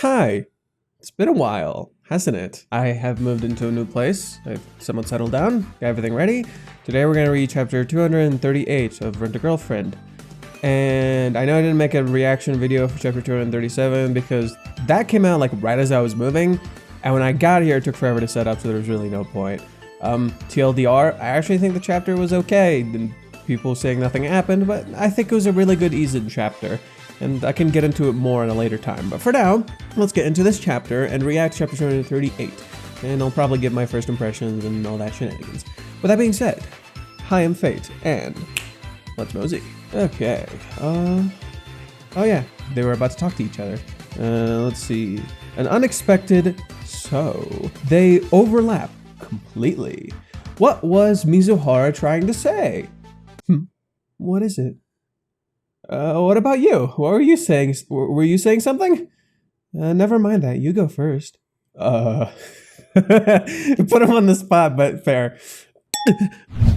Hi! It's been a while, hasn't it? I have moved into a new place, I've somewhat settled down, got everything ready. Today we're gonna read chapter 238 of Rent a Girlfriend. And I know I didn't make a reaction video for chapter 237 because that came out like right as I was moving. And when I got here, it took forever to set up, so there was really no point. TLDR, I actually think the chapter was okay. People saying nothing happened, but I think it was a really good easy chapter. And I can get into it more in a later time. But for now, let's get into this chapter and react to chapter 238. And I'll probably give my first impressions and all that shenanigans. With that being said, hi, I'm Fate, and let's mosey. Okay, oh yeah, they were about to talk to each other. Let's see, an unexpected, so they overlap completely. What was Mizuhara trying to say? What is it? What about you? What were you saying? Were you saying something? Never mind that. You go first. Put him on the spot, but fair.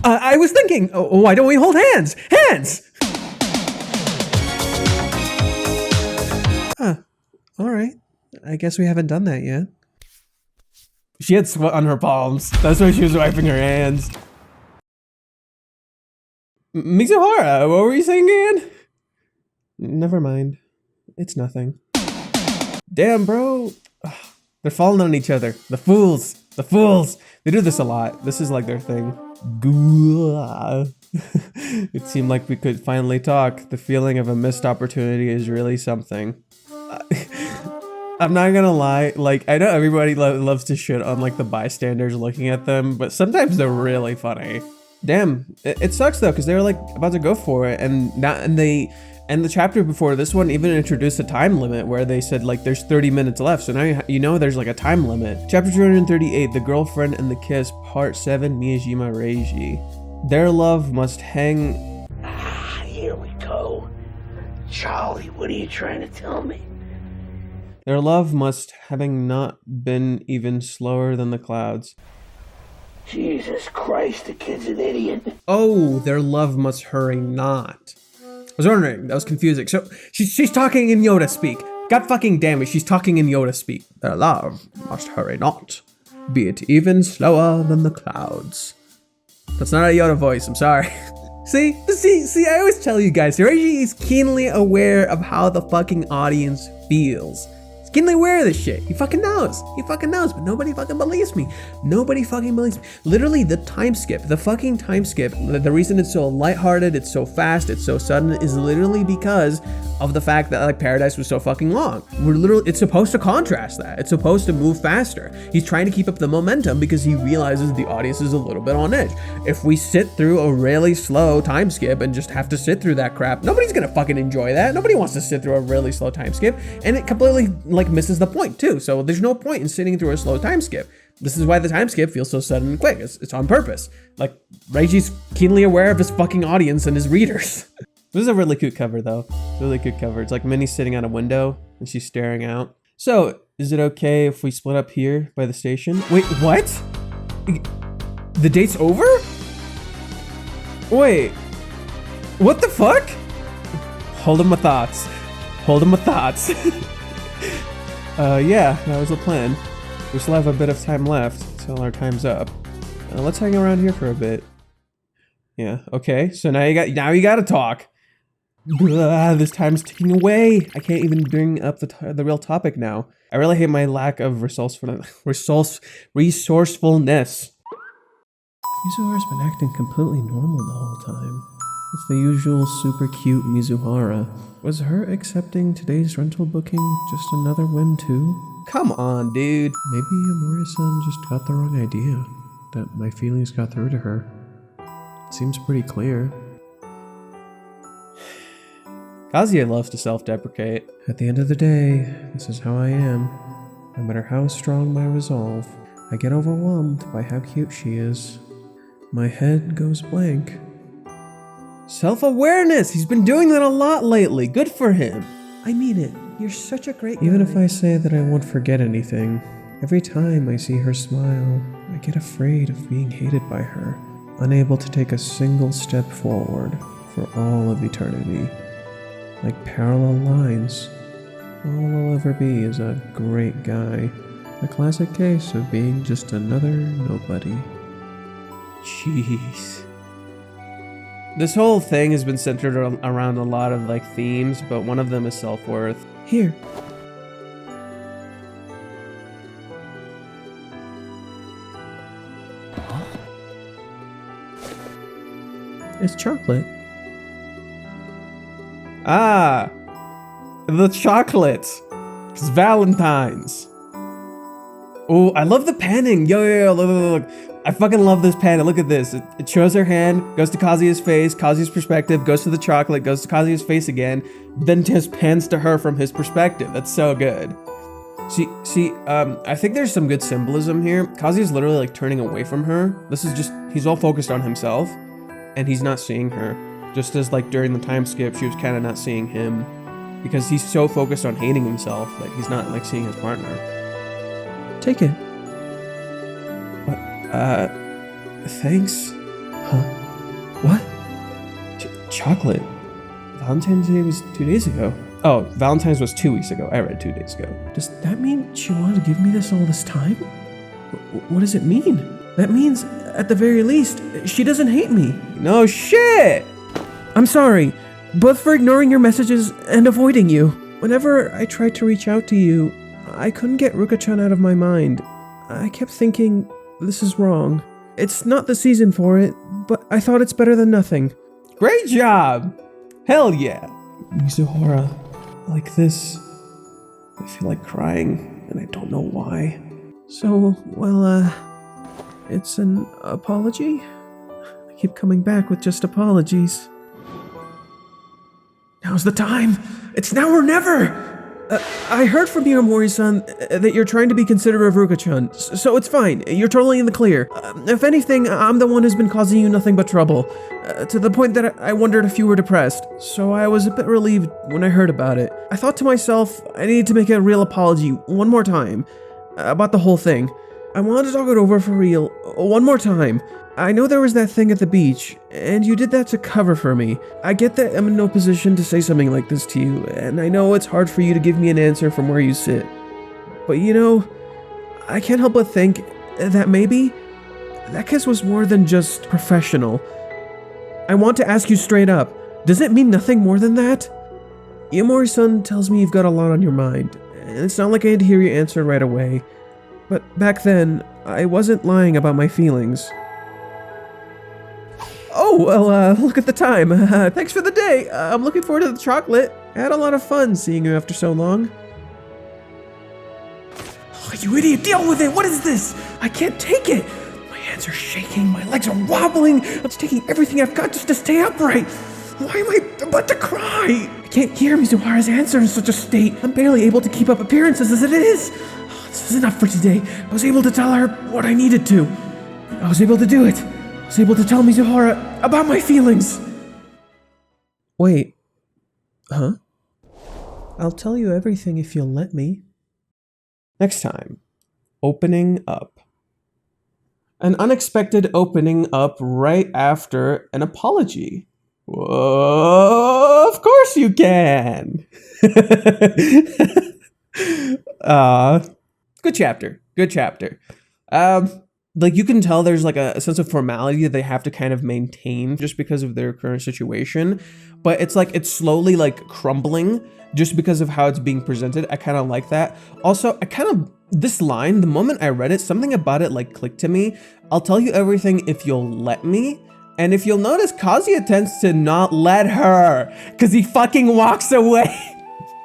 I was thinking, why don't we hold hands? Hands! All right. I guess we haven't done that yet. She had sweat on her palms. That's why she was wiping her hands. Mizuhara, what were you saying again? Never mind. It's nothing. Damn, bro. They're falling on each other. The fools. The fools. They do this a lot. This is like their thing. It seemed like we could finally talk. The feeling of a missed opportunity is really something. I'm not gonna lie. Like, I know everybody loves to shit on like the bystanders looking at them, but sometimes they're really funny. Damn. It sucks though, because they were like about to go for it, and the chapter before this one even introduced a time limit where they said like there's 30 minutes left. So now you know there's like a time limit. Chapter 238, The Girlfriend and the Kiss, Part 7, Miyajima Reiji. Their love must hang... Here we go. Charlie, what are you trying to tell me? Their love must having not been even slower than the clouds. Jesus Christ, the kid's an idiot. Oh, their love must hurry not. I was wondering, that was confusing. So she's talking in Yoda speak. God fucking damn it, she's talking in Yoda speak. Their love must hurry not, be it even slower than the clouds. That's not a Yoda voice, I'm sorry. See, I always tell you guys, Reiji is keenly aware of how the fucking audience feels. He's keenly aware of this shit. He fucking knows. He fucking knows, but nobody fucking believes me. Nobody fucking believes me. Literally, the time skip, the fucking time skip, the reason it's so lighthearted, it's so fast, it's so sudden, is literally because of the fact that like Paradise was so fucking long. It's supposed to contrast that. It's supposed to move faster. He's trying to keep up the momentum because he realizes the audience is a little bit on edge. If we sit through a really slow time skip and just have to sit through that crap, nobody's gonna fucking enjoy that. Nobody wants to sit through a really slow time skip, and it completely like misses the point too. So there's no point in sitting through a slow time skip. This is why the time skip feels so sudden and quick. It's on purpose. Like, Reiji's keenly aware of his fucking audience and his readers. This is a really cute cover though. It's a really cute cover. It's like Minnie sitting at a window and she's staring out. So, is it okay if we split up here by the station? Wait, what? The date's over? Wait, what the fuck? Hold on my thoughts. Hold on my thoughts. Yeah, that was the plan. We still have a bit of time left until our time's up. Let's hang around here for a bit. Yeah, okay, so now you gotta talk. Blah, this time's ticking away. I can't even bring up the real topic now. I really hate my lack of resourcefulness. Mizuhara's been acting completely normal the whole time. It's the usual super cute Mizuhara. Was her accepting today's rental booking just another whim too? Come on, dude. Maybe Amori-san just got the wrong idea. That my feelings got through to her. It seems pretty clear. Kazuya loves to self-deprecate. At the end of the day, this is how I am. No matter how strong my resolve, I get overwhelmed by how cute she is. My head goes blank. Self-awareness! He's been doing that a lot lately. Good for him. I mean it. You're such a great guy. Even if I say that I won't forget anything, every time I see her smile, I get afraid of being hated by her, unable to take a single step forward for all of eternity. Like parallel lines. All I'll ever be is a great guy. A classic case of being just another nobody. Jeez. This whole thing has been centered around a lot of like themes, but one of them is self-worth. Here. It's chocolate. Ah, the chocolate. It's Valentine's. Oh, I love the panning. Yo, look. I fucking love this panning. Look at this. It shows her hand, goes to Kazuya's face, Kazuya's perspective, goes to the chocolate, goes to Kazuya's face again, then just pans to her from his perspective. That's so good. See, I think there's some good symbolism here. Kazuya's literally like turning away from her. This is just, he's all focused on himself, and he's not seeing her. Just as like during the time skip, she was kind of not seeing him, because he's so focused on hating himself that he's not like seeing his partner. Take it. What? Thanks? Huh? What? Chocolate? Valentine's Day was 2 days ago. Oh, Valentine's was 2 weeks ago. I read 2 days ago. Does that mean she wanted to give me this all this time? What does it mean? That means, at the very least, she doesn't hate me. No shit! I'm sorry, both for ignoring your messages and avoiding you. Whenever I tried to reach out to you, I couldn't get Ruka-chan out of my mind. I kept thinking, this is wrong. It's not the season for it, but I thought it's better than nothing. Great job! Hell yeah! Mizuhara, like this, I feel like crying, and I don't know why. So, well, it's an apology? I keep coming back with just apologies. Now's the time! It's now or never! I heard from you, Mori-san, that you're trying to be considerate of Ruka-chan, so it's fine. You're totally in the clear. If anything, I'm the one who's been causing you nothing but trouble, to the point that I wondered if you were depressed, so I was a bit relieved when I heard about it. I thought to myself, I needed to make a real apology one more time, about the whole thing. I wanted to talk it over for real, one more time. I know there was that thing at the beach, and you did that to cover for me. I get that I'm in no position to say something like this to you, and I know it's hard for you to give me an answer from where you sit. But you know, I can't help but think that maybe that kiss was more than just professional. I want to ask you straight up, does it mean nothing more than that? Yamori-san tells me you've got a lot on your mind, and it's not like I had to hear you answer right away. But back then, I wasn't lying about my feelings. Oh, well, look at the time. Thanks for the day. I'm looking forward to the chocolate. I had a lot of fun seeing you after so long. Oh, you idiot, deal with it. What is this? I can't take it. My hands are shaking. My legs are wobbling. I'm taking everything I've got just to stay upright. Why am I about to cry? I can't hear Mizuhara's answer in such a state. I'm barely able to keep up appearances as it is. Oh, this is enough for today. I was able to tell her what I needed to. I was able to do it. I was able to tell Mizuhara about my feelings. Wait. Huh? I'll tell you everything if you'll let me. Next time, opening up. An unexpected opening up right after an apology. Whoa, of course you can. Good chapter. Good chapter. Like you can tell there's like a sense of formality that they have to kind of maintain just because of their current situation, but it's like it's slowly like crumbling just because of how it's being presented. I kind of like that. Also, this line, the moment I read it, something about it like clicked to me. I'll tell you everything if you'll let me. And if you'll notice, Kazuya tends to not let her because he fucking walks away.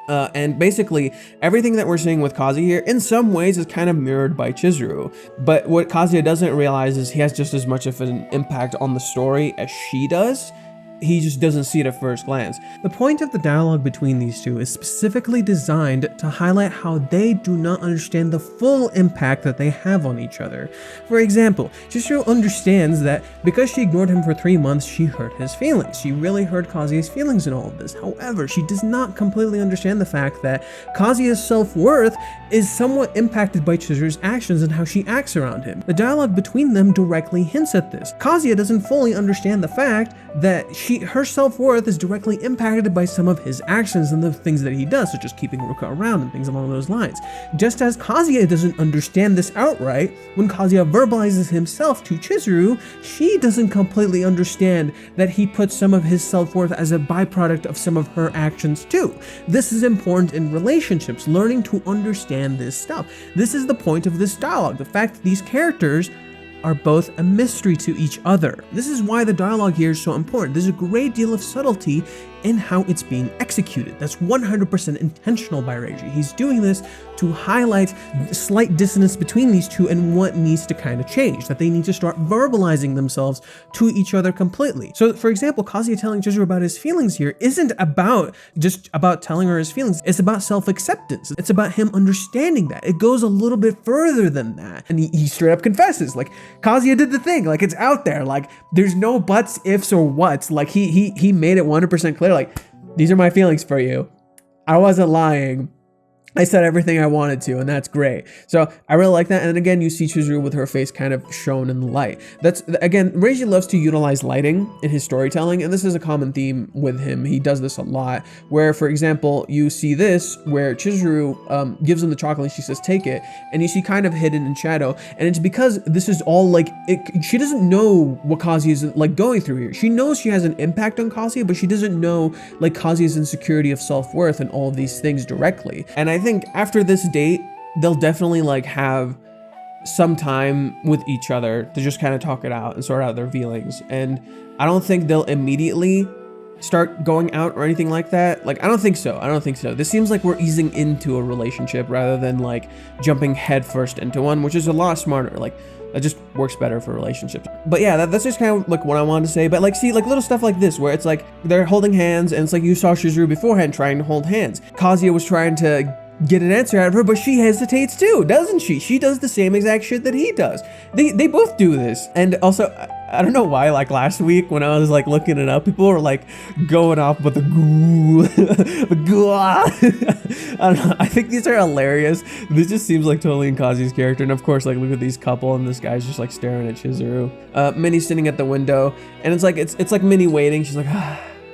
And basically, everything that we're seeing with Kazuya here, in some ways, is kind of mirrored by Chizuru. But what Kazuya doesn't realize is he has just as much of an impact on the story as she does. He just doesn't see it at first glance. The point of the dialogue between these two is specifically designed to highlight how they do not understand the full impact that they have on each other. For example, Chizuru understands that because she ignored him for 3 months, she hurt his feelings. She really hurt Kazuya's feelings in all of this. However, she does not completely understand the fact that Kazuya's self-worth is somewhat impacted by Chizuru's actions and how she acts around him. The dialogue between them directly hints at this. Kazuya doesn't fully understand the fact that her self-worth is directly impacted by some of his actions and the things that he does, such as keeping Ruka around and things along those lines. Just as Kazuya doesn't understand this outright, when Kazuya verbalizes himself to Chizuru, she doesn't completely understand that he puts some of his self-worth as a byproduct of some of her actions too. This is important in relationships, learning to understand this stuff. This is the point of this dialogue, the fact that these characters are both a mystery to each other. This is why the dialogue here is so important. There's a great deal of subtlety in how it's being executed. That's 100% intentional by Reiji. He's doing this to highlight slight dissonance between these two and what needs to kind of change, that they need to start verbalizing themselves to each other completely. So for example, Kazuya telling Chizuru about his feelings here isn't just about telling her his feelings. It's about self-acceptance. It's about him understanding that. It goes a little bit further than that. And he straight up confesses, like, Kazuya did the thing, like, it's out there, like, there's no buts, ifs, or whats. Like, he made it 100% clear, like, these are my feelings for you. I wasn't lying. I said everything I wanted to, and that's great. So I really like that. And then again, you see Chizuru with her face kind of shown in the light. That's, again, Reiji loves to utilize lighting in his storytelling, and this is a common theme with him. He does this a lot, where, for example, you see this, where Chizuru gives him the chocolate, and she says, take it, and you see kind of hidden in shadow, and it's because this is all, like, she doesn't know what Kazuya is, like, going through here. She knows she has an impact on Kazuya, but she doesn't know, like, Kazuya's insecurity of self-worth and all of these things directly. And I think after this date, they'll definitely like have some time with each other to just kind of talk it out and sort out their feelings. And I don't think they'll immediately start going out or anything like that. Like, I don't think so. This seems like we're easing into a relationship rather than like jumping headfirst into one, which is a lot smarter. Like, that just works better for relationships. But yeah, that's just kind of like what I wanted to say. But like, see, like little stuff like this, where it's like they're holding hands, and it's like you saw Chizuru beforehand trying to hold hands. Kazuya was trying to get an answer out of her, but she hesitates too, doesn't she? She does the same exact shit that he does. They both do this. And also, I don't know why, like last week when I was like looking it up, people were like going off with the goo, the goo. I don't know. I think these are hilarious. This just seems like totally in Kazuya's character. And of course, like look at these couple, and this guy's just like staring at Chizuru. Minnie's sitting at the window, and it's like Minnie waiting. She's like,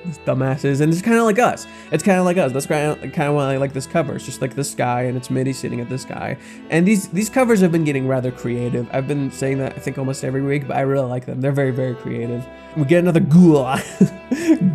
these dumbasses, and it's kind of like us. It's kind of like us. That's kind of why I like this cover. It's just like the sky, and it's Mitty sitting at the sky. And these covers have been getting rather creative. I've been saying that I think almost every week, but I really like them. They're very, very creative. We get another gua.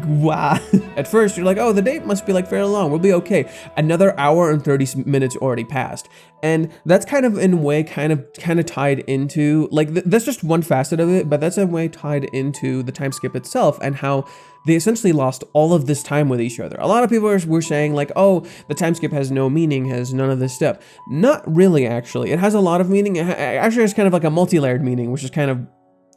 Gua. At first, you're like, oh, the date must be like fairly long. We'll be okay. Another hour and 30 minutes already passed. And that's kind of in a way kind of tied into, like, that's just one facet of it, but that's in a way tied into the time skip itself and how they essentially lost all of this time with each other. A lot of people were saying like, oh, the time skip has no meaning, has none of this stuff. Not really, actually. It has a lot of meaning. It actually has kind of like a multi-layered meaning, which is kind of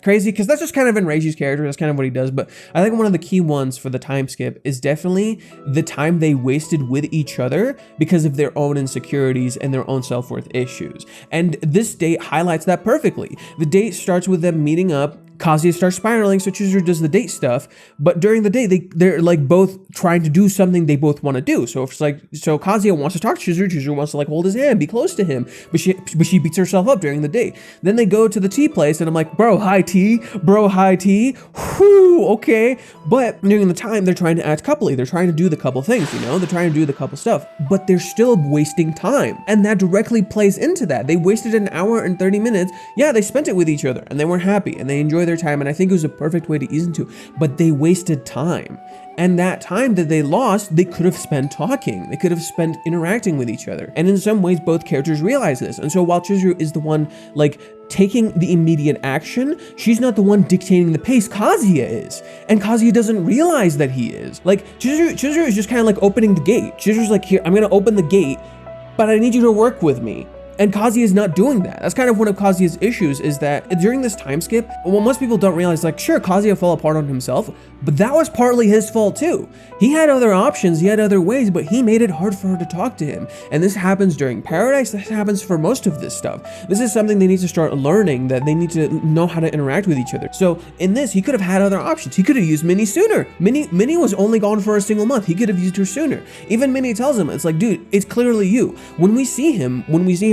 crazy, because that's just kind of in Reiji's character. That's kind of what he does. But I think one of the key ones for the time skip is definitely the time they wasted with each other because of their own insecurities and their own self-worth issues. And this date highlights that perfectly. The date starts with them meeting up. Kazuya starts spiraling, so Chizuru does the date stuff, but during the day, they're like both trying to do something they both want to do. So it's like, so Kazuya wants to talk to Chizuru, Chizuru wants to like hold his hand, be close to him, but she beats herself up during the day. Then they go to the tea place, and I'm like, bro, high tea, whoo, okay. But during the time, they're trying to act coupley, they're trying to do the couple things, you know, they're trying to do the couple stuff, but they're still wasting time, and that directly plays into that. They wasted an hour and 30 minutes. Yeah, they spent it with each other, and they were happy, and they enjoyed their time, and I think it was a perfect way to ease into, but they wasted time. And that time that they lost, they could have spent talking. They could have spent interacting with each other. And in some ways, both characters realize this. And so while Chizuru is the one like taking the immediate action, she's not the one dictating the pace. Kazuya is. And Kazuya doesn't realize that he is. Like Chizuru is just kind of like opening the gate. Chizuru's like, here, I'm gonna open the gate, but I need you to work with me. And Kazuya is not doing that. That's kind of one of Kazuya's issues, is that during this time skip, well, most people don't realize, like, sure, Kazuya fell apart on himself, but that was partly his fault too. He had other options, he had other ways, but he made it hard for her to talk to him. And this happens during Paradise, this happens for most of this stuff. This is something they need to start learning, that they need to know how to interact with each other. So in this, he could have had other options. He could have used Minnie sooner. Minnie was only gone for a single month. He could have used her sooner. Even Minnie tells him, it's like, dude, it's clearly you. When we see him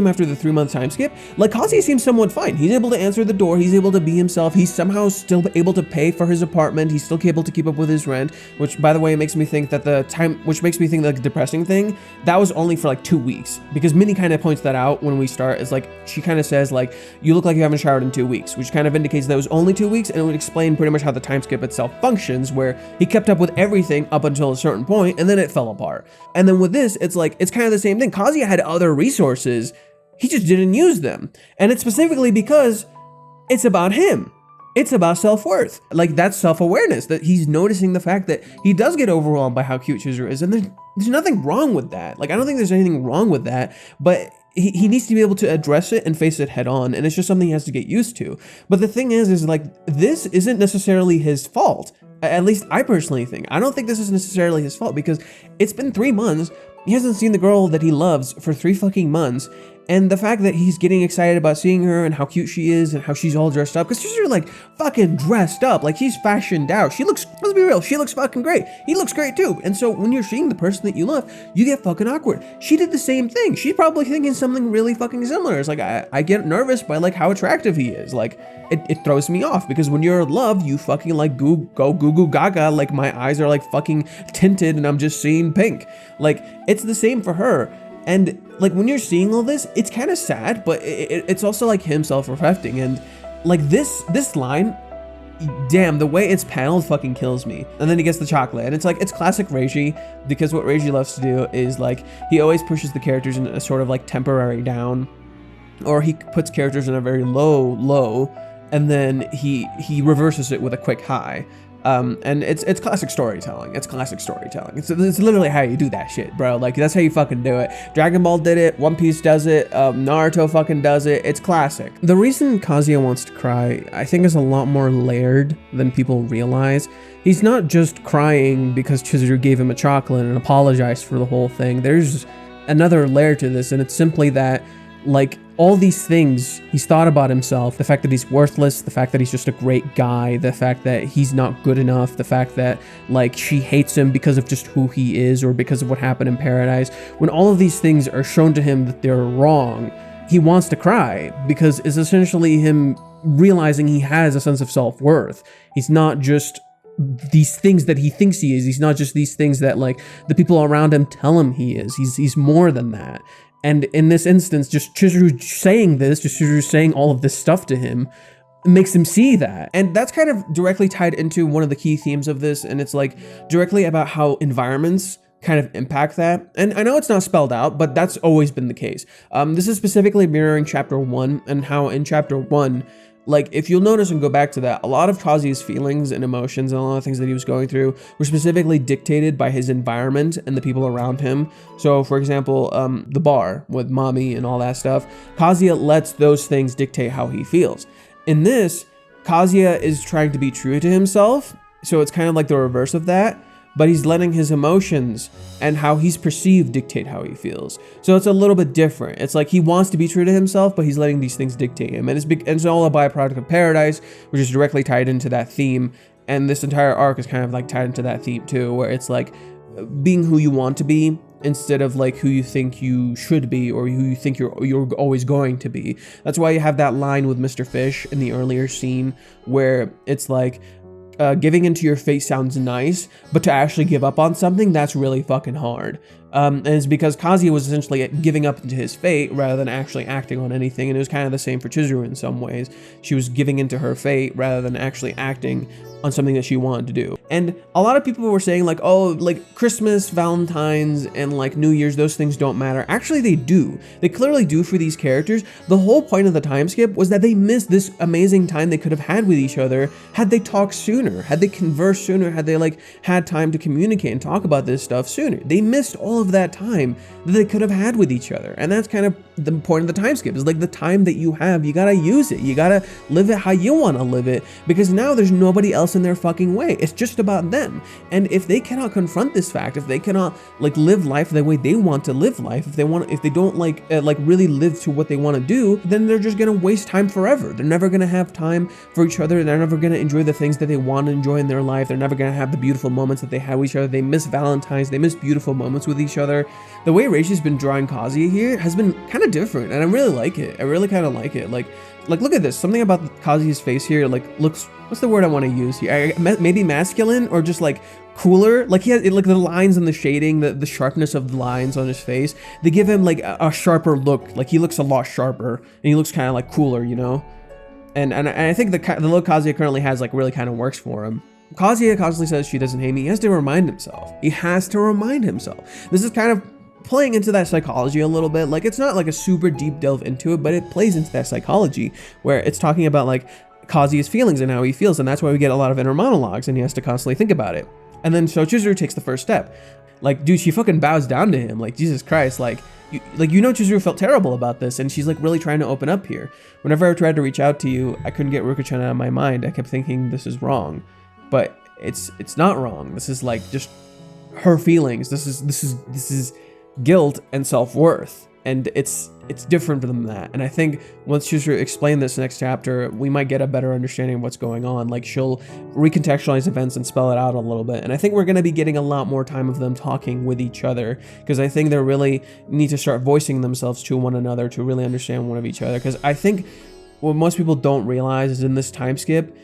after after the 3-month time skip, like Kazuya seems somewhat fine. He's able to answer the door, he's able to be himself, he's somehow still able to pay for his apartment, he's still able to keep up with his rent, which by the way makes me think that the depressing thing, that was only for like 2 weeks, because Minnie kind of points that out when we start, is like, she kind of says like, you look like you haven't showered in 2 weeks, which kind of indicates that it was only 2 weeks, and it would explain pretty much how the time skip itself functions, where he kept up with everything up until a certain point, and then it fell apart. And then with this, it's like, it's kind of the same thing. Kazuya had other resources, he just didn't use them. And it's specifically because it's about him. It's about self-worth. Like, that's self-awareness, that he's noticing the fact that he does get overwhelmed by how cute Chizuru is, and there's nothing wrong with that. Like, I don't think there's anything wrong with that, but he needs to be able to address it and face it head on, and it's just something he has to get used to. But the thing is like, this isn't necessarily his fault. At least I personally think. I don't think this is necessarily his fault, because it's been 3 months, he hasn't seen the girl that he loves for 3 fucking months, and the fact that he's getting excited about seeing her and how cute she is and how she's all dressed up, because she's like fucking dressed up, like she's fashioned out. She looks, let's be real, she looks fucking great. He looks great too. And so when you're seeing the person that you love, you get fucking awkward. She did the same thing. She's probably thinking something really fucking similar. It's like, I get nervous by like how attractive he is. Like, it throws me off, because when you're in love, you fucking like go goo goo gaga, like my eyes are like fucking tinted and I'm just seeing pink. Like, it's the same for her. And like, when you're seeing all this, it's kind of sad, but it's also like him self-reflecting. And like this line, damn, the way it's paneled fucking kills me. And then he gets the chocolate, and it's like, it's classic Reiji, because what Reiji loves to do is like, he always pushes the characters in a sort of like temporary down, or he puts characters in a very low, and then he reverses it with a quick high. And it's classic storytelling. It's classic storytelling. It's literally how you do that shit, bro. Like, that's how you fucking do it. Dragon Ball did it. One Piece does it. Naruto fucking does it. It's classic. The reason Kazuya wants to cry, I think, is a lot more layered than people realize. He's not just crying because Chizuru gave him a chocolate and apologized for the whole thing. There's another layer to this, and it's simply that, like, all these things he's thought about himself, the fact that he's worthless, the fact that he's just a great guy, the fact that he's not good enough, the fact that like she hates him because of just who he is or because of what happened in paradise. When all of these things are shown to him that they're wrong, he wants to cry, because it's essentially him realizing he has a sense of self-worth. He's not just these things that he thinks he is. He's not just these things that like the people around him tell him he is. He's more than that. And in this instance, just Chizuru saying this, just Chizuru saying all of this stuff to him, makes him see that. And that's kind of directly tied into one of the key themes of this, and it's like directly about how environments kind of impact that. And I know it's not spelled out, but that's always been the case. This is specifically mirroring chapter 1, and how in chapter 1, like, if you'll notice and go back to that, a lot of Kazuya's feelings and emotions and a lot of things that he was going through were specifically dictated by his environment and the people around him. So, for example, the bar with Mommy and all that stuff, Kazuya lets those things dictate how he feels. In this, Kazuya is trying to be true to himself, so it's kind of like the reverse of that, but he's letting his emotions and how he's perceived dictate how he feels. So it's a little bit different. It's like he wants to be true to himself, but he's letting these things dictate him. And it's all a byproduct of Paradise, which is directly tied into that theme. And this entire arc is kind of like tied into that theme too, where it's like being who you want to be instead of like who you think you should be or who you think you're always going to be. That's why you have that line with Mr. Fish in the earlier scene where it's like, giving into your fate sounds nice, but to actually give up on something, that's really fucking hard. And it's because Kazuya was essentially giving up into his fate rather than actually acting on anything. And it was kind of the same for Chizuru in some ways. She was giving into her fate rather than actually acting on something that she wanted to do. And a lot of people were saying like, oh, like Christmas, Valentine's, and like New Year's, those things don't matter. Actually, they do. They clearly do for these characters. The whole point of the time skip was that they missed this amazing time they could have had with each other had they talked sooner, had they conversed sooner, had they like had time to communicate and talk about this stuff sooner. They missed all of that time that they could have had with each other. And that's kind of the point of the time skip, is like the time that you have, you gotta use it. You gotta live it how you wanna live it, because now there's nobody else in their fucking way. It's just about them. And if they cannot confront this fact, if they cannot like live life the way they want to live life, if they don't like really live to what they want to do, then they're just gonna waste time forever. They're never gonna have time for each other. They're never gonna enjoy the things that they want to enjoy in their life. They're never gonna have the beautiful moments that they had with each other. They miss Valentine's. They miss beautiful moments with each each other. The way Reishi's been drawing Kazuya here has been kind of different, and I really like it. I really kind of like it. Like look at this. Something about Kazuya's face here, like looks, what's the word I want to use here? Maybe masculine, or just like cooler. Like he has like the lines and the shading, the sharpness of the lines on his face. They give him like a sharper look. Like he looks a lot sharper, and he looks kind of like cooler, you know. And I think the look Kazuya currently has like really kind of works for him. Kazuya constantly says she doesn't hate me. He has to remind himself. He has to remind himself. This is kind of playing into that psychology a little bit. Like it's not like a super deep delve into it, but it plays into that psychology where it's talking about like Kazuya's feelings and how he feels, and that's why we get a lot of inner monologues, and he has to constantly think about it. And then so Chizuru takes the first step. Like, dude, she fucking bows down to him. Like, Jesus Christ, like Chizuru felt terrible about this, and she's like really trying to open up here. Whenever I tried to reach out to you, I couldn't get Ruka-chan out of my mind. I kept thinking this is wrong, but it's not wrong. This is like just her feelings. This is guilt and self-worth, and it's different from that. And I think once Chizuru explained this next chapter, we might get a better understanding of what's going on. Like she'll recontextualize events and spell it out a little bit, and I think we're going to be getting a lot more time of them talking with each other, because I think they really need to start voicing themselves to one another to really understand one of each other. Because I think what most people don't realize is in this time skip,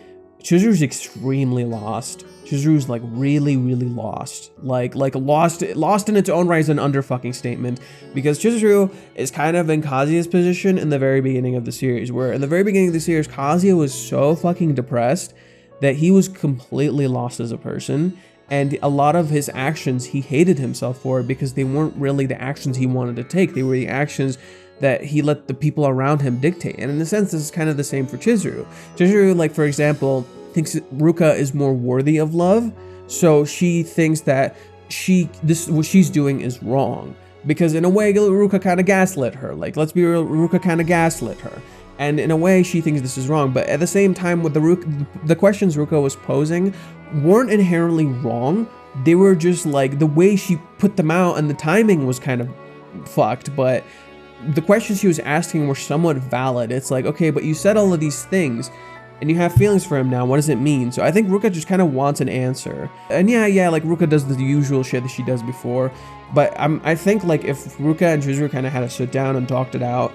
Chizuru's extremely lost. Chizuru's like really lost. Like lost in its own right is an under-fucking statement, because Chizuru is kind of in Kazuya's position in the very beginning of the series, where in the very beginning of the series, Kazuya was so fucking depressed that he was completely lost as a person, and a lot of his actions he hated himself for, because they weren't really the actions he wanted to take. They were the actions that he let the people around him dictate. And in a sense, this is kind of the same for Chizuru. Chizuru, like for example, thinks Ruka is more worthy of love, so she thinks that what she's doing is wrong, because in a way Ruka kind of gaslit her. Like, let's be real, Ruka kind of gaslit her, and in a way she thinks this is wrong. But at the same time, with the questions Ruka was posing weren't inherently wrong. They were just like the way she put them out, and the timing was kind of fucked, but the questions she was asking were somewhat valid. It's like, okay, but you said all of these things and you have feelings for him now, what does it mean? So I think Ruka just kind of wants an answer. And yeah, like Ruka does the usual shit that she does before, but I think like if Ruka and Chizuru kind of had to sit down and talked it out,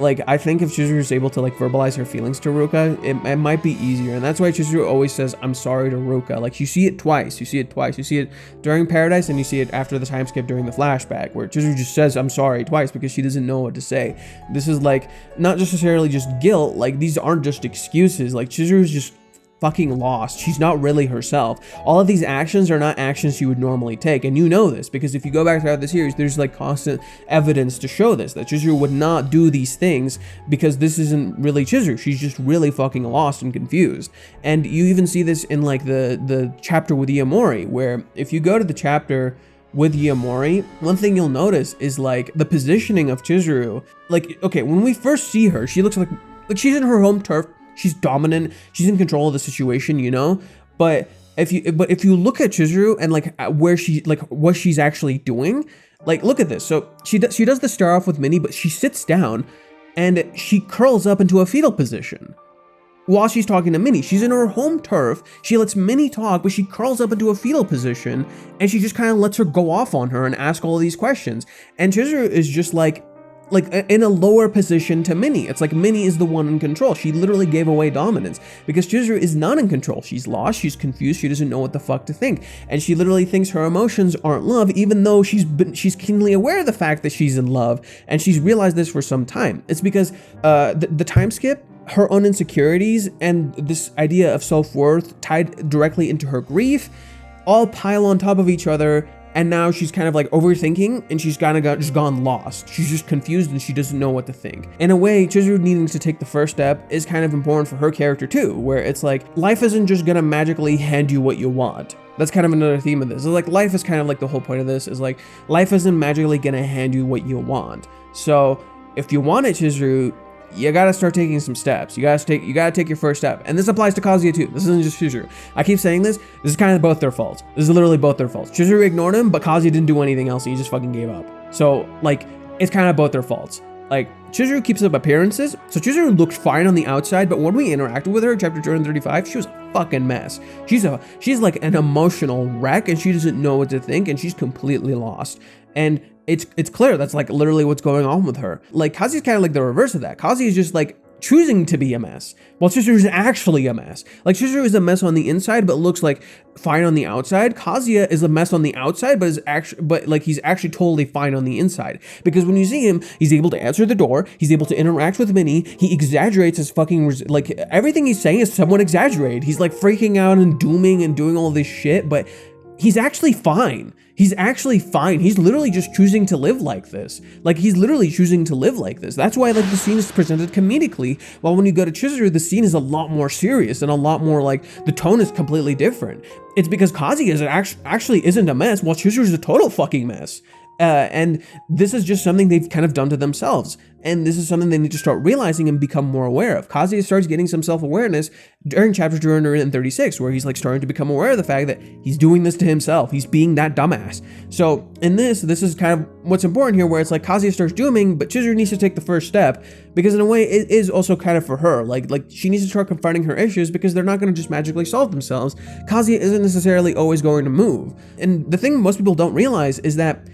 like I think if Chizuru is able to like verbalize her feelings to Ruka, it might be easier. And that's why Chizuru always says I'm sorry to Ruka. Like you see it twice. You see it during Paradise, and you see it after the time skip during the flashback, where Chizuru just says I'm sorry twice because she doesn't know what to say. This is like not necessarily just guilt. Like these aren't just excuses. Like Chizuru's just fucking lost. She's not really herself. All of these actions are not actions she would normally take, and you know this because if you go back throughout the series, there's like constant evidence to show this, that Chizuru would not do these things because this isn't really Chizuru. She's just really fucking lost and confused. And you even see this in like the chapter with Iamori, where if you go to the chapter with Iamori, one thing you'll notice is like the positioning of Chizuru. Like, okay, when we first see her, she looks like she's in her home turf. She's dominant. She's in control of the situation, you know. But if you look at Chizuru and like where she like what she's actually doing, like look at this. So she does the start off with Minnie, but she sits down and she curls up into a fetal position while she's talking to Minnie. She's in her home turf. She lets Minnie talk, but she curls up into a fetal position and she just kind of lets her go off on her and ask all of these questions. And Chizuru is just like in a lower position to Minnie. It's like Minnie is the one in control. She literally gave away dominance because Chizuru is not in control. She's lost, she's confused, she doesn't know what the fuck to think. And she literally thinks her emotions aren't love, even though she's keenly aware of the fact that she's in love, and she's realized this for some time. It's because the time skip, her own insecurities, and this idea of self-worth tied directly into her grief all pile on top of each other. And now she's kind of like overthinking, and she's kind of just gone lost. She's just confused and she doesn't know what to think. In a way, Chizuru needing to take the first step is kind of important for her character too, where it's like life isn't just gonna magically hand you what you want. That's kind of another theme of this. It's like life is kind of like the whole point of this is like life isn't magically gonna hand you what you want. So if you want it, Chizuru, you gotta start taking some steps. You gotta take your first step. And this applies to Kazuya too. This isn't just Chizuru. I keep saying this is kind of both their faults. This is literally both their faults. Chizuru ignored him, but Kazuya didn't do anything else. He just fucking gave up. So like, it's kind of both their faults. Like, Chizuru keeps up appearances. So Chizuru looked fine on the outside, but when we interacted with her in chapter 235, she was a fucking mess. She's like an emotional wreck, and she doesn't know what to think, and she's completely lost. And it's clear that's like literally what's going on with her. Like Kazuya's kind of like the reverse of that. Kazuya is just like choosing to be a mess, while Chizuru is actually a mess. Like Chizuru is a mess on the inside, but looks like fine on the outside. Kazuya is a mess on the outside, but he's actually totally fine on the inside. Because when you see him, he's able to answer the door, he's able to interact with Minnie, he exaggerates his fucking, like everything he's saying is somewhat exaggerated. He's like freaking out and dooming and doing all this shit, but he's actually fine. He's actually fine. He's literally just choosing to live like this. Like, he's literally choosing to live like this. That's why, like, the scene is presented comedically, while when you go to Chizuru, the scene is a lot more serious and a lot more, like, the tone is completely different. It's because Kazuya actually isn't a mess, while Chizuru is a total fucking mess. And this is just something they've kind of done to themselves. And this is something they need to start realizing and become more aware of. Kazuya starts getting some self-awareness during chapter 236, where he's like starting to become aware of the fact that he's doing this to himself. He's being that dumbass. So in this is kind of what's important here, where it's like Kazuya starts dooming, but Chizuru needs to take the first step, because in a way it is also kind of for her. Like she needs to start confronting her issues, because they're not going to just magically solve themselves. Kazuya isn't necessarily always going to move. And the thing most people don't realize is that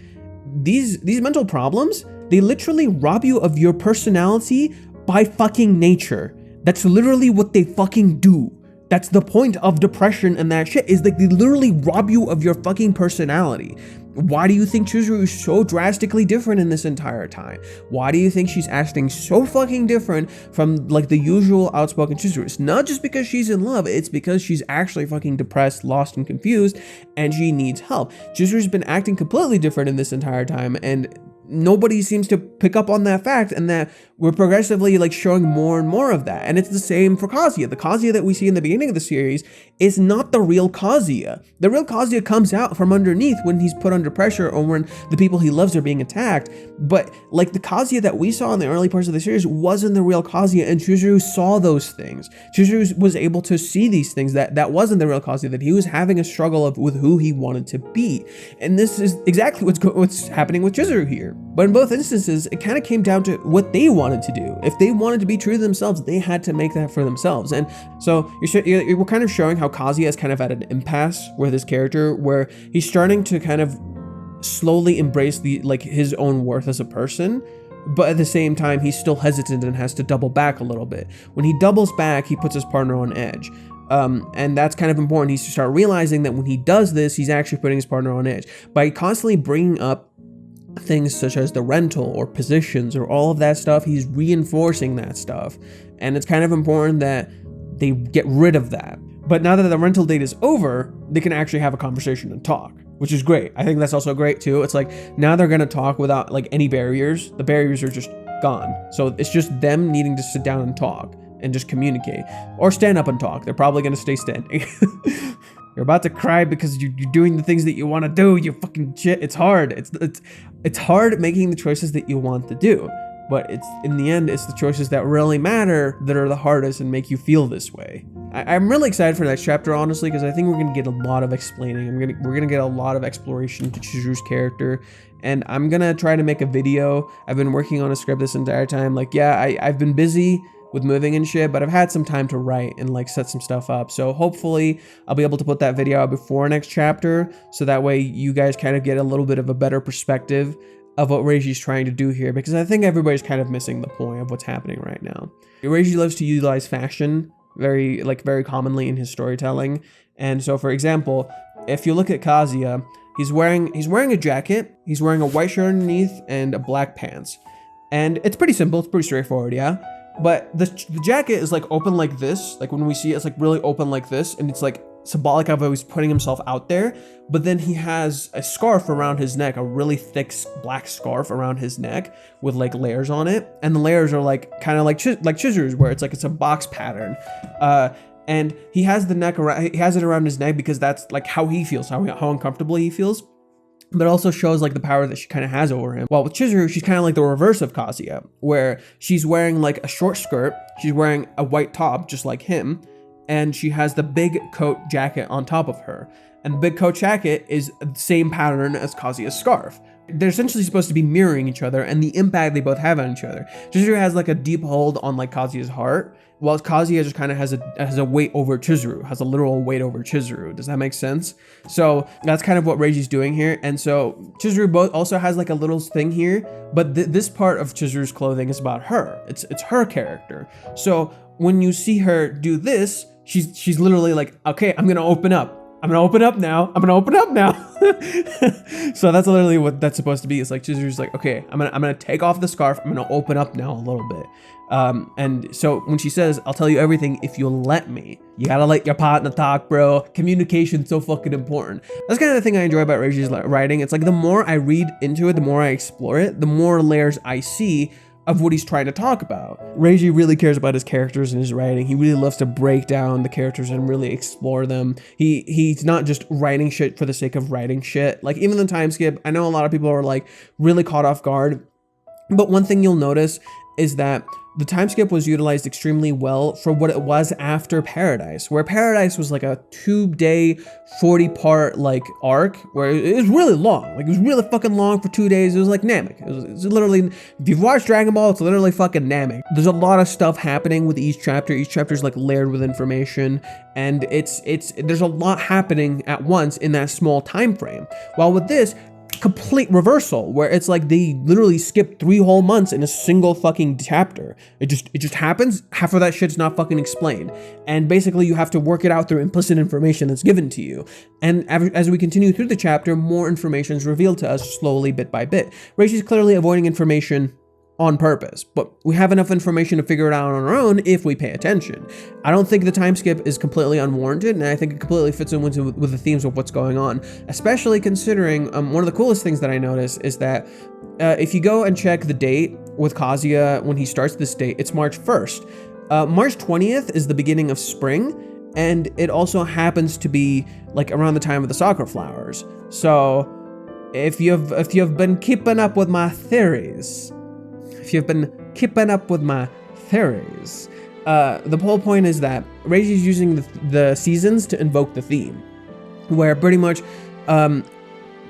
these mental problems, they literally rob you of your personality by fucking nature. That's literally what they fucking do. That's the point of depression and that shit, is like they literally rob you of your fucking personality. Why do you think Chizuru is so drastically different in this entire time? Why do you think she's acting so fucking different from like the usual outspoken Chizuru? It's not just because she's in love, it's because she's actually fucking depressed, lost, and confused, and she needs help. Chizuru's been acting completely different in this entire time, and nobody seems to pick up on that fact, and that we're progressively like showing more and more of that. And it's the same for Kazuya. The Kazuya that we see in the beginning of the series is not the real Kazuya. The real Kazuya comes out from underneath when he's put under pressure, or when the people he loves are being attacked. But like the Kazuya that we saw in the early parts of the series wasn't the real Kazuya, and Chizuru saw those things. Chizuru was able to see these things, that wasn't the real Kazuya, that he was having a struggle with who he wanted to be. And this is exactly what's happening with Chizuru here. But in both instances, it kind of came down to what they wanted to do. If they wanted to be true to themselves, they had to make that for themselves. And so we're kind of showing how Kazuya is kind of at an impasse with his character, where he's starting to kind of slowly embrace his own worth as a person, but at the same time, he's still hesitant and has to double back a little bit. When he doubles back, he puts his partner on edge. And that's kind of important. He's to start realizing that when he does this, he's actually putting his partner on edge. By constantly bringing up things such as the rental or positions or all of that stuff, he's reinforcing that stuff. And it's kind of important that they get rid of that. But now that the rental date is over, they can actually have a conversation and talk, which is great. I think that's also great too. It's like now they're going to talk without like any barriers. The barriers are just gone. So it's just them needing to sit down and talk and just communicate, or stand up and talk. They're probably going to stay standing. You're about to cry because you're doing the things that you want to do. You fucking shit. It's hard. It's hard making the choices that you want to do. But it's in the end, it's the choices that really matter that are the hardest and make you feel this way. I'm really excited for the next chapter, honestly, because I think we're going to get a lot of explaining. We're going to get a lot of exploration to Chizuru's character. And I'm going to try to make a video. I've been working on a script this entire time. Like, yeah, I've been busy with moving and shit, but I've had some time to write and like set some stuff up. So hopefully I'll be able to put that video out before next chapter, so that way you guys kind of get a little bit of a better perspective of what Reiji's trying to do here, because I think everybody's kind of missing the point of what's happening right now. Reiji loves to utilize fashion very commonly in his storytelling. And so for example, if you look at Kazuya, he's wearing a jacket, he's wearing a white shirt underneath and a black pants. And it's pretty simple, it's pretty straightforward, yeah? But the jacket is like open like this. Like when we see it, it's like really open like this, and it's like symbolic of how he's putting himself out there. But then he has a scarf around his neck, a really thick black scarf around his neck with like layers on it. And the layers are like kind of like Chizuru's, where it's a box pattern. And he has it around his neck because that's like how he feels, how uncomfortable he feels. But it also shows like the power that she kind of has over him. While with Chizuru, she's kind of like the reverse of Kazuya, where she's wearing like a short skirt, she's wearing a white top just like him, and she has the big coat jacket on top of her. And the big coat jacket is the same pattern as Kazuya's scarf, They're essentially supposed to be mirroring each other and the impact they both have on each other. Chizuru has like a deep hold on like Kazuya's heart, while Kazuya just kind of has a weight over Chizuru, has a literal weight over Chizuru. Does that make sense? So that's kind of what Reiji's doing here. And so Chizuru also has like a little thing here, but this part of Chizuru's clothing is about her. It's her character. So when you see her do this, she's literally like, okay, I'm gonna open up. I'm gonna open up now. I'm gonna open up now. So that's literally what that's supposed to be. It's like Chizuru's like, okay, I'm gonna take off the scarf. I'm gonna open up now a little bit. And so when she says, I'll tell you everything if you'll let me, you gotta let your partner talk, bro. Communication's so fucking important. That's kind of the thing I enjoy about Reiji's writing. It's like the more I read into it, the more I explore it, the more layers I see of what he's trying to talk about. Reiji really cares about his characters in his writing. He really loves to break down the characters and really explore them. He's not just writing shit for the sake of writing shit. Like even the time skip, I know a lot of people are like really caught off guard, but one thing you'll notice is that the time skip was utilized extremely well for what it was after Paradise, where Paradise was like a 2-day, 40-part like arc, where it was really long. Like it was really fucking long for 2 days. It was like Namek. It was literally, if you've watched Dragon Ball, it's literally fucking Namek. There's a lot of stuff happening with each chapter. Each chapter is like layered with information, and there's a lot happening at once in that small time frame. While with this, complete reversal, where it's like they literally skip 3 whole months in a single fucking chapter. It just happens. Half of that shit's not fucking explained, and basically you have to work it out through implicit information that's given to you. And as we continue through the chapter, more information is revealed to us slowly, bit by bit. Reichi's clearly avoiding information on purpose, but we have enough information to figure it out on our own if we pay attention. I don't think the time skip is completely unwarranted, and I think it completely fits in with the themes of what's going on, especially considering one of the coolest things that I noticed is that if you go and check the date with Kazuya when he starts this date, it's March 1st. March 20th is the beginning of spring, and it also happens to be like around the time of the sakura flowers. So if you've been keeping up with my theories, the whole point is that Reiji's using the seasons to invoke the theme, where pretty much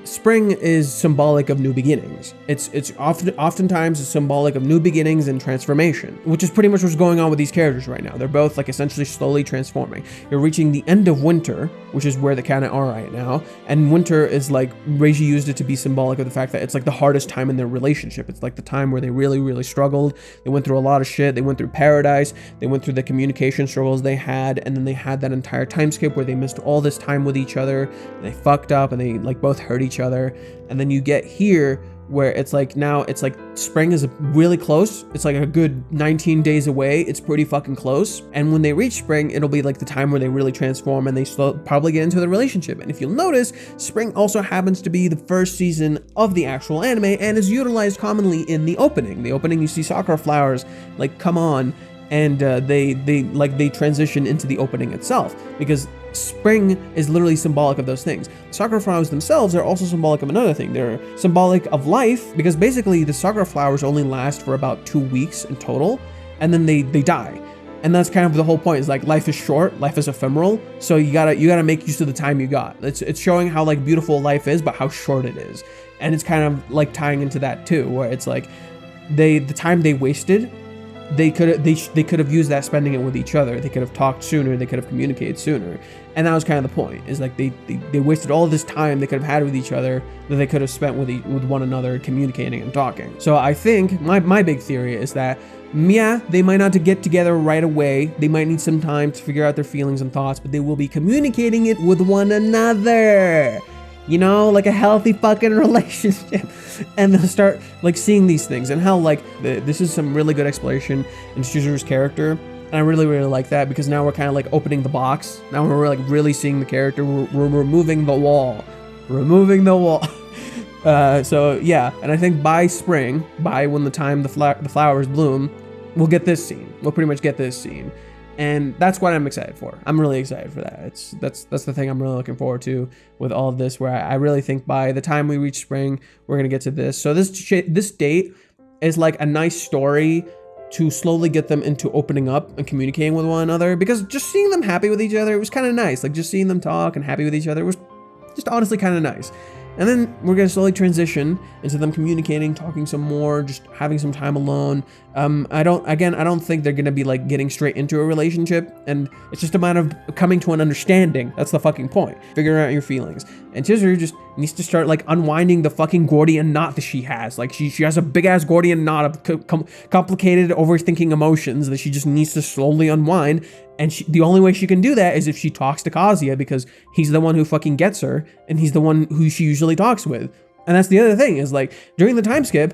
spring is symbolic of new beginnings. It's oftentimes symbolic of new beginnings and transformation, which is pretty much what's going on with these characters right now. They're both like essentially slowly transforming. You're reaching the end of winter, which is where the Kana are right now, and winter is like, Reiji used it to be symbolic of the fact that it's like the hardest time in their relationship. It's like the time where they really, really struggled. They went through a lot of shit. They went through Paradise. They went through the communication struggles they had, and then they had that entire time skip where they missed all this time with each other. They fucked up and they like both hurt each other. And then you get here where it's like, now it's like spring is really close. It's like a good 19 days away. It's pretty fucking close. And when they reach spring, it'll be like the time where they really transform and they probably get into the relationship. And if you'll notice, spring also happens to be the first season of the actual anime and is utilized commonly in the opening. The opening, you see sakura flowers like come on, and they transition into the opening itself, because spring is literally symbolic of those things. Sakura flowers themselves are also symbolic of another thing. They're symbolic of life, because basically the sakura flowers only last for about 2 weeks in total, and then they die. And that's kind of the whole point, is like life is short, life is ephemeral, so you gotta make use of the time you got. It's showing how like beautiful life is, but how short it is. And it's kind of like tying into that too, where it's like the time they wasted, they could have used that spending it with each other. They could have talked sooner, they could have communicated sooner. And that was kind of the point, is like they wasted all this time they could have had with each other that they could have spent with one another communicating and talking. So I think my big theory is that, yeah, they might not get together right away. They might need some time to figure out their feelings and thoughts, but they will be communicating it with one another. You know, like a healthy fucking relationship. And they'll start like seeing these things, and how like this is some really good exploration in Chizuru's character. And I really, really like that, because now we're kind of like opening the box. Now we're like really seeing the character. We're removing the wall. So yeah, and I think by spring, by when the flowers bloom, we'll get this scene. We'll pretty much get this scene. And that's what I'm excited for. I'm really excited for that. That's the thing I'm really looking forward to with all of this, where I really think by the time we reach spring, we're gonna get to this. So this date is like a nice story to slowly get them into opening up and communicating with one another, because just seeing them happy with each other, it was kind of nice. Like just seeing them talk and happy with each other was just honestly kind of nice. And then we're gonna slowly transition into them communicating, talking some more, just having some time alone. I don't think they're gonna be like getting straight into a relationship, and it's just a matter of coming to an understanding. That's the fucking point. Figuring out your feelings. And Chizuru just needs to start like unwinding the fucking Gordian knot that she has. Like she has a big ass Gordian knot of complicated, overthinking emotions that she just needs to slowly unwind. And the only way she can do that is if she talks to Kazuya, because he's the one who fucking gets her, and he's the one who she usually talks with. And that's the other thing, is like, during the time skip,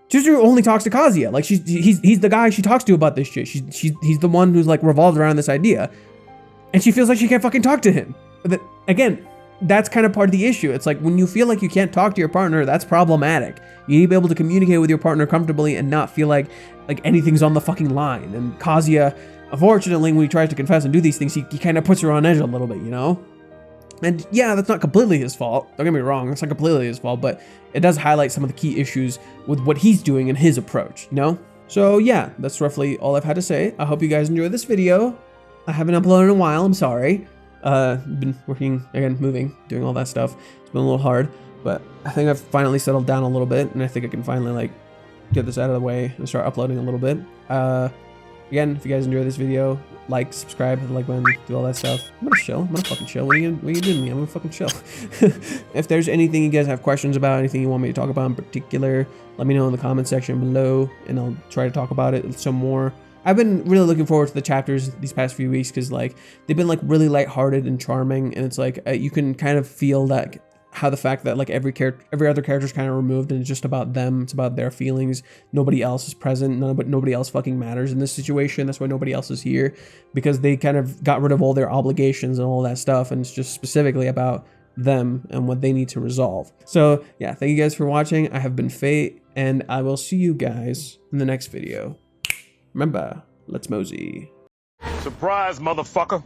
Chizuru only talks to Kazuya. Like, he's the guy she talks to about this shit. He's the one who's like revolved around this idea. And she feels like she can't fucking talk to him. But again, that's kind of part of the issue. It's like, when you feel like you can't talk to your partner, that's problematic. You need to be able to communicate with your partner comfortably and not feel like anything's on the fucking line. And Kazuya, unfortunately, when he tries to confess and do these things, he kind of puts her on edge a little bit, you know? And yeah, that's not completely his fault. Don't get me wrong, it's not completely his fault, but it does highlight some of the key issues with what he's doing and his approach, you know? So yeah, that's roughly all I've had to say. I hope you guys enjoyed this video. I haven't uploaded in a while, I'm sorry. Been working, again, moving, doing all that stuff. It's been a little hard, but I think I've finally settled down a little bit, and I think I can finally like get this out of the way and start uploading a little bit. Again, if you guys enjoyed this video, like, subscribe, hit the like button, do all that stuff. I'm gonna chill. I'm gonna fucking chill. What are you doing to me? I'm gonna fucking chill. If there's anything you guys have questions about, anything you want me to talk about in particular, let me know in the comment section below, and I'll try to talk about it some more. I've been really looking forward to the chapters these past few weeks, because like they've been like really lighthearted and charming, and it's like you can kind of feel that how the fact that like every other character is kind of removed, and it's just about them. It's about their feelings. Nobody else is present. Nobody else fucking matters in this situation. That's why nobody else is here, because they kind of got rid of all their obligations and all that stuff, and it's just specifically about them and what they need to resolve. So yeah, thank you guys for watching. I have been Fate, and I will see you guys in the next video. Remember, let's mosey. Surprise, motherfucker.